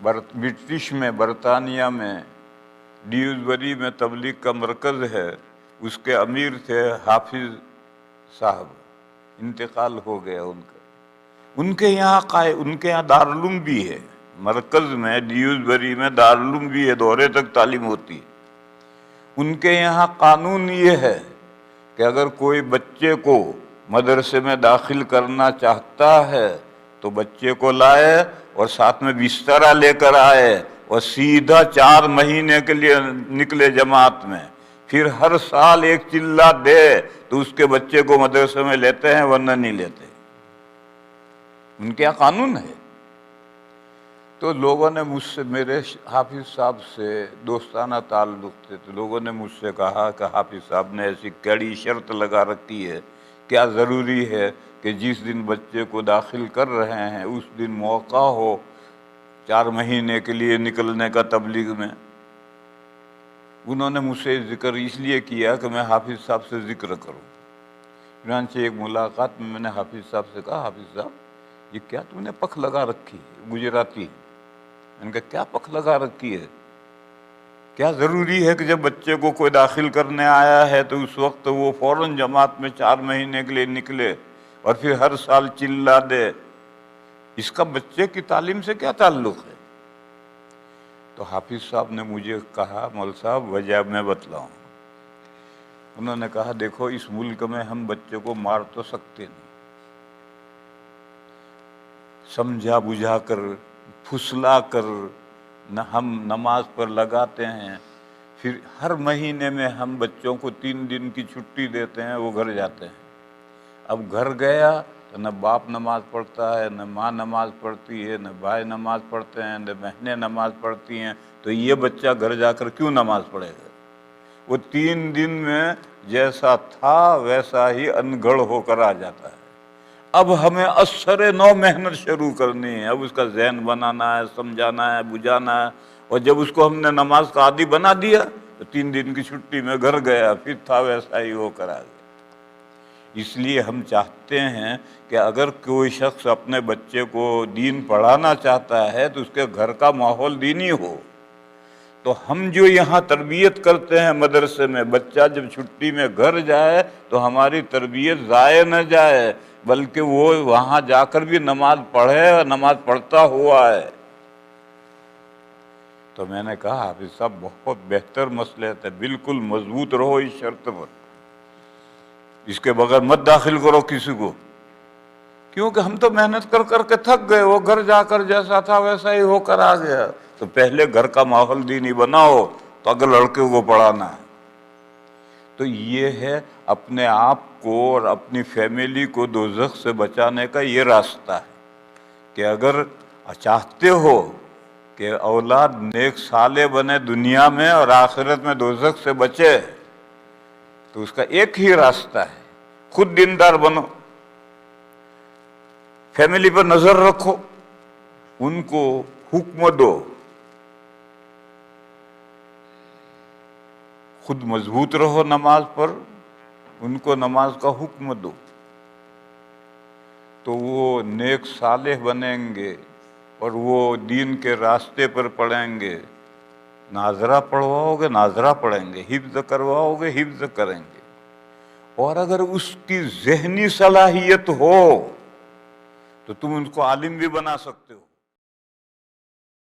British میں، برطانیہ میں ڈیوزبری میں تبلیغ کا مرکز ہے، اس کے امیر تھے حافظ صاحب، انتقال ہو گیا ان کا۔ ان کے یہاں دارالعلوم بھی ہے، مرکز میں ڈیوزبری میں دارالعلوم بھی ہے، دورے تک تعلیم ہوتی ہے۔ ان کے یہاں قانون یہ ہے کہ اگر کوئی بچے کو مدرسے میں داخل کرنا چاہتا ہے تو بچے کو لائے اور ساتھ میں بسترا لے کر آئے اور سیدھا 4 مہینے کے لیے نکلے جماعت میں، پھر ہر سال ایک چلہ دے تو اس کے بچے کو مدرسے میں لیتے ہیں، ورنہ نہیں لیتے۔ ان کے یہاں قانون ہے۔ تو لوگوں نے مجھ سے، میرے حافظ صاحب سے دوستانہ تعلق تھے، تو لوگوں نے مجھ سے کہا کہ حافظ صاحب نے ایسی کڑی شرط لگا رکھی ہے، کیا ضروری ہے کہ جس دن بچے کو داخل کر رہے ہیں اس دن موقع ہو 4 مہینے کے لیے نکلنے کا تبلیغ میں؟ انہوں نے مجھ سے ذکر اس لیے کیا کہ میں حافظ صاحب سے ذکر کروں۔ چنانچہ ایک ملاقات میں نے حافظ صاحب سے کہا، حافظ صاحب یہ کیا تم نے پکھ لگا رکھی ہے؟ گجراتی، میں نے کہا کیا پکھ لگا رکھی ہے؟ کیا ضروری ہے کہ جب بچے کو کوئی داخل کرنے آیا ہے تو اس وقت وہ فوراً جماعت میں 4 مہینے کے لیے نکلے اور پھر ہر سال چلہ دے؟ اس کا بچے کی تعلیم سے کیا تعلق ہے؟ تو حافظ صاحب نے مجھے کہا، مول صاحب وجہ میں بتلاؤں۔ انہوں نے کہا دیکھو اس ملک میں ہم بچے کو مار تو سکتے نہیں، سمجھا بجھا کر، پھسلا کر ہم نماز پر لگاتے ہیں، پھر ہر مہینے میں ہم بچوں کو 3 دن کی چھٹی دیتے ہیں، وہ گھر جاتے ہیں۔ اب گھر گیا تو نہ باپ نماز پڑھتا ہے، نہ ماں نماز پڑھتی ہے، نہ بھائی نماز پڑھتے ہیں، نہ بہنیں نماز پڑھتی ہیں، تو یہ بچہ گھر جا کر کیوں نماز پڑھے گا؟ وہ 3 دن میں جیسا تھا ویسا ہی انگھڑ ہو کر آ جاتا ہے۔ اب ہمیں اثر نو محنت شروع کرنی ہے، اب اس کا ذہن بنانا ہے، سمجھانا ہے، بجھانا ہے، اور جب اس کو ہم نے نماز کا عادی بنا دیا تو 3 دن کی چھٹی میں گھر گیا، پھر تھا ویسا ہی ہو کر آ گیا۔ اس لیے ہم چاہتے ہیں کہ اگر کوئی شخص اپنے بچے کو دین پڑھانا چاہتا ہے تو اس کے گھر کا ماحول دینی ہو۔ تو ہم جو یہاں تربیت کرتے ہیں مدرسے میں، بچہ جب چھٹی میں گھر جائے تو ہماری تربیت ضائع نہ جائے، بلکہ وہ وہاں جا کر بھی نماز پڑھے اور نماز پڑھتا ہوا ہے۔ تو میں نے کہا حافظ صاحب بہت بہتر مصلحت ہے، بالکل مضبوط رہو اس شرط پر، اس کے بغیر مت داخل کرو کسی کو، کیونکہ ہم تو محنت کر کر کے تھک گئے، وہ گھر جا کر جیسا تھا ویسا ہی ہو کر آ گیا۔ تو پہلے گھر کا ماحول دینی بناؤ تو اگر لڑکے کو پڑھانا ہے تو یہ ہے اپنے آپ کو اور اپنی فیملی کو دوزخ سے بچانے کا یہ راستہ ہے کہ اگر چاہتے ہو کہ اولاد نیک صالح بنے دنیا میں اور آخرت میں دوزخ سے بچے تو اس کا ایک ہی راستہ ہے، خود دیندار بنو، فیملی پر نظر رکھو، ان کو حکم دو، خود مضبوط رہو نماز پر، ان کو نماز کا حکم دو، تو وہ نیک صالح بنیں گے اور وہ دین کے راستے پر پڑھیں گے۔ ناظرہ پڑھواؤ گے ناظرہ پڑھیں گے، حفظ کرواؤ گے حفظ کریں گے، اور اگر اس کی ذہنی صلاحیت ہو تو تم ان کو عالم بھی بنا سکتے ہو۔